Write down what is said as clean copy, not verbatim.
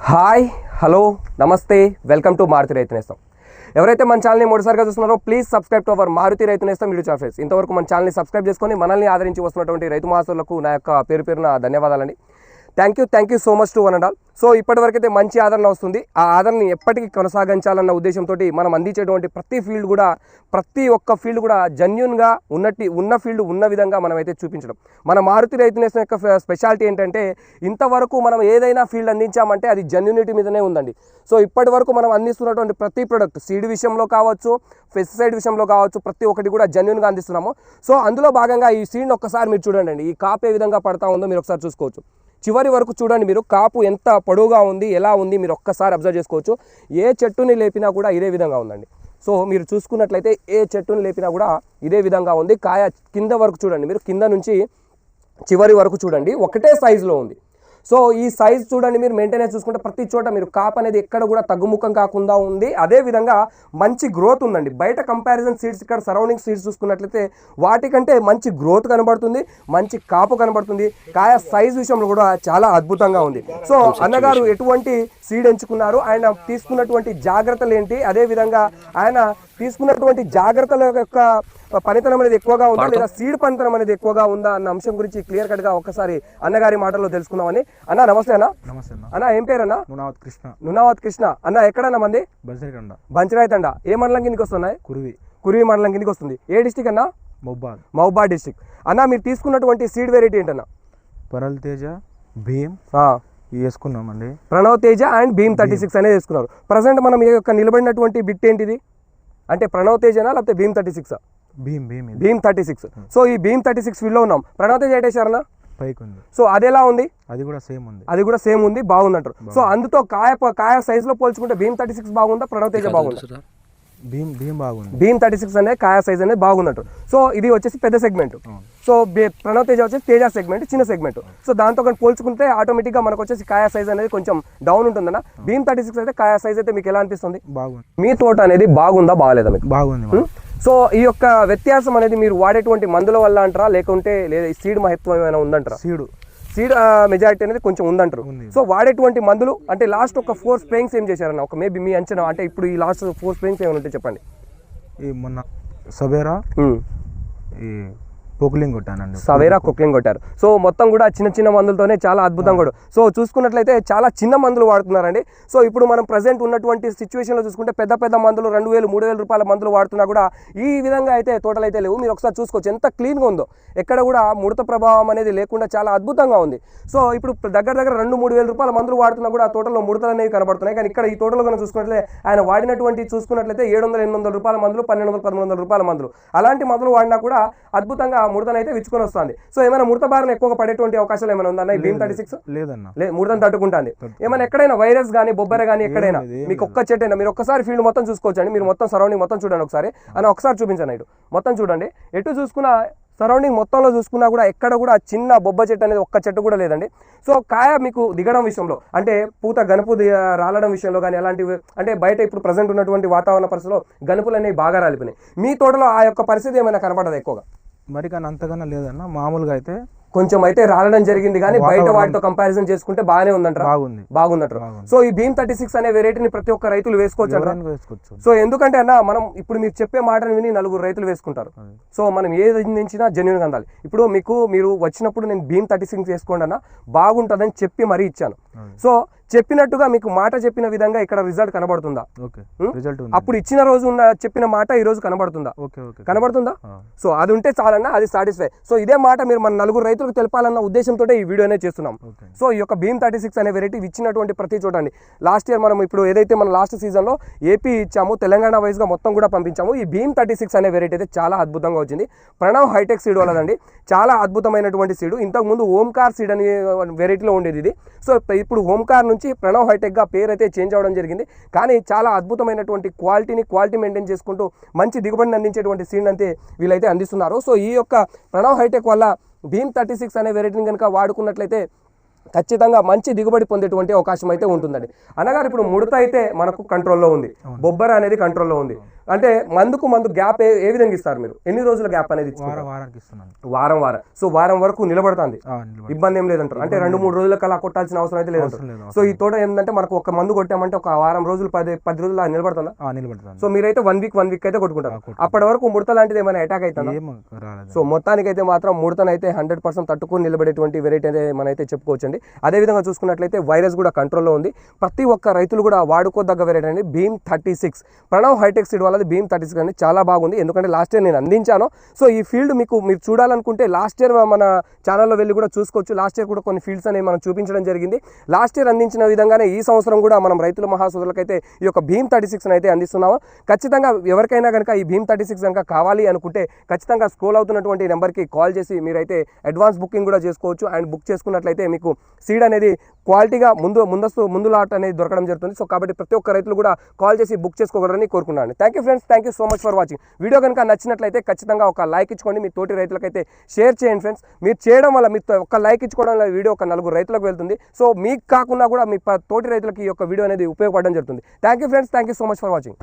Hi hello నమస్తే welcome to Maruti Raithu Nestham. ఎవరైతే మన ఛానల్ని మొదటిసారిగా చూస్తున్నారో please subscribe to our Maruti Raithu Nestham YouTube channel. ఇంతవరకు మన ఛానల్ని సబ్స్క్రైబ్ చేసుకొని మనల్ని ఆదరించి వస్తున్నటువంటి రైతు మహాసులకు నా యొక్క పేరున ధన్యవాదాలండి. Thank you so much to one and all. So ఇప్పటివరకైతే మంచి ఆదరణ వస్తుంది. ఆ ఆదరణని ఎప్పటికీ కొనసాగించాలన్న ఉద్దేశంతో మనం అందించేటువంటి ప్రతి ఒక్క ఫీల్డ్ కూడా జెన్యూన్గా ఉన్న ఫీల్డ్ ఉన్న విధంగా మనం అయితే చూపించడం. మన మారుతి రైతు నేస్తం యొక్క స్పెషాలిటీ ఏంటంటే ఇంతవరకు మనం ఏదైనా ఫీల్డ్ అందించామంటే అది జెన్యూనిటీ మీదనే ఉందండి. సో ఇప్పటి వరకు మనం అందిస్తున్నటువంటి ప్రతి ప్రొడక్ట్ సీడ్ విషయంలో కావచ్చు, పెస్టిసైడ్ విషయంలో కావచ్చు, ప్రతి ఒక్కటి కూడా జెన్యూన్గా అందిస్తున్నాము. సో అందులో భాగంగా ఈ సీడ్ని ఒక్కసారి మీరు చూడండి. ఈ కాపు ఏ విధంగా పడతా ఉందో మీరు ఒకసారి చూసుకోవచ్చు. చివరి వరకు చూడండి, మీరు కాపు ఎంత పొడవుగా ఉంది, ఎలా ఉంది మీరు ఒక్కసారి అబ్జర్వ్ చేసుకోవచ్చు. ఏ చెట్టుని లేపినా కూడా ఇదే విధంగా ఉందండి. సో మీరు చూసుకున్నట్లయితే ఏ చెట్టుని లేపినా కూడా ఇదే విధంగా ఉంది. కాయ కింద వరకు చూడండి, మీరు కింద నుంచి చివరి వరకు చూడండి, ఒకటే సైజులో ఉంది. సో ఈ సైజ్ చూడండి, మీరు మెయింటెనెన్స్ చూసుకుంటే ప్రతి చోట మీరు కాప్ అనేది ఎక్కడ కూడా తగ్గుముఖం కాకుండా ఉంది. అదేవిధంగా మంచి గ్రోత్ ఉందండి. బయట కంపారిజన్ సీడ్స్, ఇక్కడ సరౌండింగ్ సీడ్స్ చూసుకున్నట్లయితే వాటికంటే మంచి గ్రోత్ కనబడుతుంది, మంచి కాపు కనబడుతుంది. కాయ సైజ్ విషయంలో కూడా చాలా అద్భుతంగా ఉంది. సో అన్నగారు ఎటువంటి సీడ్ ఎంచుకున్నారు, ఆయన తీసుకున్నటువంటి జాగ్రత్తలు ఏంటి, అదేవిధంగా ఆయన తీసుకున్నటువంటి జాగ్రత్తల యొక్క పనితనం అనేది ఎక్కువగా ఉందా లేదా సీడ్ పనితనం అనేది ఎక్కువగా ఉందా అన్న అంశం గురించి క్లియర్ కట్ గా ఒక్కసారి అన్నగారి మాటల్లో తెలుసుకుందామని. అన్న నమస్తే. అన్న ఏం పేరు అన్న? నునావత్ కృష్ణ. అన్న ఎక్కడన్నా మంది? బంచరాయితండ. ఏ మండలం కిందకి వస్తున్నాయి? కురివి మండలం కిందకి వస్తుంది. ఏ డిస్టిక్ అన్న? మహబాద్ డిస్టిక్. అన్న మీరు తీసుకున్నటువంటి సీడ్ వెరైటీ ఏంటన్నా? పరల్ తేజ భీమ్ వేసుకున్నామండి. ప్రణవ్ తేజ అండ్ భీమ్ 36 అనేది వేసుకున్నారు. ప్రజెంట్ మనం ఈ యొక్క నిలబడినటువంటి బిట్ ఏంటిది అంటే ప్రణవ్ తేజనా లేకపోతే భీమ్ 36? భీమ్ 36. సో ఈ భీమ్ 36 ఫీల్డ్ లో ఉన్నాం. ప్రణవ్ తేజ ఏటేశారన్నా? పైకి ఉంది. సో అది ఎలా ఉంది? అది కూడా సేమ్ ఉంది, బాగుందంటారు. సో అందుతో కాయ సైజ్ లో పోల్చుకుంటే భీమ్ 36 బాగుందా, ప్రణవ్ తేజ బాగుందా? భీమ్ బాగుంది. భీమ్ 36 అనేది కాయ సైజ్ అనేది బాగుందంటారు. సో ఇది వచ్చేసి పెద్ద సెగ్మెంట్. సో ప్రణవ్ తేజ వచ్చేసి తేజ సెగ్మెంట్, చిన్న సెగ్మెంట్. సో దాంతో పోల్చుకుంటే ఆటోమేటిక్ గా మనకు వచ్చేసి కాయ సైజ్ అనేది కొంచెం డౌన్ ఉంటుందన్న. భీమ్ 36 అయితే కాయ సైజ్ అయితే మీకు ఎలా అనిపిస్తుంది? బాగుంది. మీ తోట అనేది బాగుందా బాగాలేదా మీకు? బాగుంది. సో ఈ యొక్క వ్యత్యాసం అనేది మీరు వాడేటువంటి మందుల వల్ల అంటారా, లేకుంటే లేదా సీడ్ మహత్వం ఏమైనా ఉందంటారా? సీడ్ మెజారిటీ అనేది కొంచెం ఉందంటారు. సో వాడేటువంటి మందులు అంటే లాస్ట్ ఒక 4 స్ప్రేయింగ్స్ ఏం చేశారన్న? ఒక మేబీ మీ అంచనా అంటే ఇప్పుడు ఈ లాస్ట్ 4 స్ప్రేయింగ్స్ ఏమైనా ఉంటే చెప్పండి. ఈ మొన్న సవేరా ఈ కోక్లింగ్ కొట్టానండి. సవేరా కోక్లింగ్ కొట్టారు. సో మొత్తం కూడా చిన్న మందులతోనే చాలా అద్భుతంగా కూడా. సో చూసుకున్నట్లయితే చాలా చిన్న మందులు వాడుతున్నారండి. సో ఇప్పుడు మనం ప్రజెంట్ ఉన్నటువంటి సిచ్యువేషన్లో చూసుకుంటే పెద్ద మందులు 2,000-3,000 రూపాయల మందులు వాడుతున్నా కూడా ఈ విధంగా అయితే తోటలు అయితే లేవు. మీరు ఒకసారి చూసుకోవచ్చు ఎంత క్లీన్గా ఉందో, ఎక్కడ కూడా ముడత ప్రభావం అనేది లేకుండా చాలా అద్భుతంగా ఉంది. సో ఇప్పుడు దగ్గర 2-3 వేల రూపాయల మందులు వాడుతున్నా కూడా తోటలో ముడతలు అనేవి కనబడుతున్నాయి. కానీ ఇక్కడ ఈ తోటలో కనుక చూసుకున్నట్లయితే ఆయన వాడినటువంటి చూసుకున్నట్లయితే 700-800 రూపాయల మందులు, 1,200-1,300 రూపాయల మందులు, అలాంటి మందులు వాడినా కూడా అద్భుతంగా ముడతనైతే విచ్చుకొని వస్తుంది. సో ఏమైనా ముడత బారిన ఎక్కువగా పడేటువంటి అవకాశాలు ఏమైనా ఉందన్న ఈ భీమ్ 36? లేదన్న, ముడతను తట్టుకుంటుంది. ఏమైనా ఎక్కడైనా వైరస్ కానీ బొబ్బర కానీ ఎక్కడైనా మీకు ఒక్క చెట్టు అయినా మీరు ఒక్కసారి ఫీల్డ్ మొత్తం చూసుకోవచ్చండి. మీరు మొత్తం సరౌండింగ్ మొత్తం చూడండి ఒకసారి అని ఒకసారి చూపించండి. ఇటు మొత్తం చూడండి, ఎటు చూసుకున్నా సరౌండింగ్ మొత్తంలో చూసుకున్నా కూడా ఎక్కడ కూడా చిన్న బొబ్బ చెట్టు అనేది ఒక్క చెట్టు కూడా లేదండి. సో కాయ మీకు దిగడం విషయంలో అంటే పూత గనుపు రాలడం విషయంలో కానీ అలాంటివి అంటే బయట ఇప్పుడు ప్రజెంట్ ఉన్నటువంటి వాతావరణ పరిస్థితిలో గనుపులు అనేవి బాగా రాలిపోయినాయి. మీ తోటలో ఆ యొక్క పరిస్థితి ఏమైనా కనపడదు ఎక్కువగా? మరి కానీ అంతగానో లేదన్న, మామూలుగా అయితే కొంచెం అయితే రాలడం జరిగింది. కానీ బయట వాటితో కంపారిజన్ చేసుకుంటే బాగానే ఉందంటారు, బాగుందంటారు. సో ఈ భీమ్ 36 అనే వెరైటీని ప్రతి ఒక్క రైతులు వేసుకోవచ్చు. సో ఎందుకంటే అన్న మనం ఇప్పుడు మీరు చెప్పే మాటను విని 4 రైతులు వేసుకుంటారు. సో మనం ఏది అందించినా జెన్యూన్ గా అందాలి. ఇప్పుడు మీరు వచ్చినప్పుడు నేను భీమ్ 36 వేసుకోండి అన్న బాగుంటుందని చెప్పి మరీ ఇచ్చాను. సో చెప్పినట్టుగా మీకు మాట చెప్పిన విధంగా ఇక్కడ రిజల్ట్ కనబడుతుందా? అప్పుడు ఇచ్చిన రోజు చెప్పిన మాట ఈ రోజు కనబడుతుందా? సో అది ఉంటే చాలన్నా, అది సాటిస్ఫై. సో ఇదే మాట మీరు మన 4 రైతులకు తెలపాలన్న ఉద్దేశంతో ఈ వీడియోనే చేస్తున్నాం. సో ఈ యొక్క భీమ్ 36 అనే వెరైటీ ఇచ్చినటువంటి ప్రతి చోట అండి. లాస్ట్ ఇయర్ మనం ఇప్పుడు ఏదైతే మన లాస్ట్ సీజన్ లో ఏపీ ఇచ్చాము, తెలంగాణ వైజ్ గా మొత్తం కూడా పంపించాము. ఈ భీమ్ 36 అనే వెరైటీ అయితే చాలా అద్భుతంగా వచ్చింది. ప్రణవ్ హైటెక్ సీడ్ వాళ్ళదండి, చాలా అద్భుతమైనటువంటి సీడ్. ఇంతకు ముందు ఓంకార్ సీడ్ అనే వెరైటీలో ఉండేది ఇది. సో ఇప్పుడు ఓంకార్ నుంచి ప్రణవ్ హైటెక్ గా పేరు అయితే చేంజ్ అవడం జరిగింది. కానీ చాలా అద్భుతమైనటువంటి క్వాలిటీ మెయింటైన్ చేసుకుంటూ మంచి దిగుబడిని అందించేటువంటి సీడ్ అయితే వీళ్ళైతే అందిస్తున్నారు. సో ఈ యొక్క ప్రణవ్ హైటెక్ వల్ల భీమ్ 36 అనే వెరైటీని కనుక వాడుకున్నట్లయితే ఖచ్చితంగా మంచి దిగుబడి పొందేటువంటి అవకాశం అయితే ఉంటుందండి. అనగారు ఇప్పుడు ముడత అయితే మనకు కంట్రోల్లో ఉంది, బొబ్బర అనేది కంట్రోల్లో ఉంది. అంటే మందు గ్యాప్ ఏ విధంగా ఇస్తారు మీరు? ఎన్ని రోజుల గ్యాప్ అనేది ఇచ్చుకుంటారు? వారానికి ఇస్తున్నాను. వారం సో వారం వరకు నిలబడుతుంది, నిలబడి ఇబ్బంది ఏం లేదంటారు. అంటే 2-3 రోజుల కల్లా కొట్టాల్సిన అవసరం అయితే లేదంటారు. అవసరం లేదు. సో ఈ తోట ఏంటంటే మనకు ఒక మందు కొట్టామంటే ఒక వారం రోజులు 10 రోజులు నిలబడుతుందా? నిలబడుతుంది. సో మీరైతే 1 వీక్ అయితే కొట్టుకుంటారు. అప్పటి వరకు ముడత లాంటిది ఏమైనా అటాక్ అవుతుందా? ఏం రాలేదు. సో మొత్తానికైతే మాత్రం ముడతనైతే 100% తట్టుకొని నిలబడేటువంటి వెరైటీ అయితే మనైతే చెప్పుకోవచ్చండి. అదేవిధంగా చూసుకున్నట్లయితే వైరస్ కూడా కంట్రోల్లో ఉంది. ప్రతి ఒక్క రైతులు కూడా వాడుకోదగ్గ వెరైటీ అండి భీమ్ 36. ప్రణవ్ హైటెక్ సీడ్ వాళ్ళది భీమ్ 36 అనేది చాలా బాగుంది. ఎందుకంటే లాస్ట్ ఇయర్ నేను అందించాను. సో ఈ ఫీల్డ్ మీరు చూడాలనుకుంటే లాస్ట్ ఇయర్ మన ఛానల్లో వెళ్ళి కూడా చూసుకోవచ్చు. లాస్ట్ ఇయర్ కూడా కొన్ని ఫీల్డ్స్ అనేవి మనం చూపించడం జరిగింది. లాస్ట్ ఇయర్ అందించిన విధంగానే ఈ సంవత్సరం కూడా మనం రైతుల మహాసోదరులకైతే ఈ యొక్క భీమ్ 36 అయితే అందిస్తున్నాము. ఖచ్చితంగా ఎవరికైనా కనుక ఈ భీమ్ 36 కనుక కావాలి అనుకుంటే ఖచ్చితంగా స్క్రోల్ అవుతున్నటువంటి నెంబర్కి కాల్ చేసి మీరైతే అడ్వాన్స్ బుకింగ్ కూడా చేసుకోవచ్చు. అండ్ బుక్ చేసుకున్నట్లయితే మీకు సీడ్ అనేది క్వాలిటీగా ముందు లాట్ అనేది దొరకడం జరుగుతుంది. సో కాబట్టి ప్రతి ఒక్క రైతులు కూడా కాల్ చేసి బుక్ చేసుకోగలరని కోరుకున్నాను. Thank you friends, thank you so much for watching. Video కనుక నచ్చినట్లయితే ఖచ్చితంగా ఒక లైక్ ఇచ్చుకోండి. మీ తోటి రైతులకైతే షేర్ చేయండి ఫ్రెండ్స్. మీరు చేయడం వల్ల మీ ఒక లైక్ ఇచ్చుకోవడం వల్ల వీడియో ఒక 4 రైతులకు వెళ్తుంది. సో మీకు కాకుండా కూడా మీ తోటి రైతులకి ఈ యొక్క వీడియో అనేది ఉపయోగపడడం జరుగుతుంది. Thank you friends, thank you so much for watching.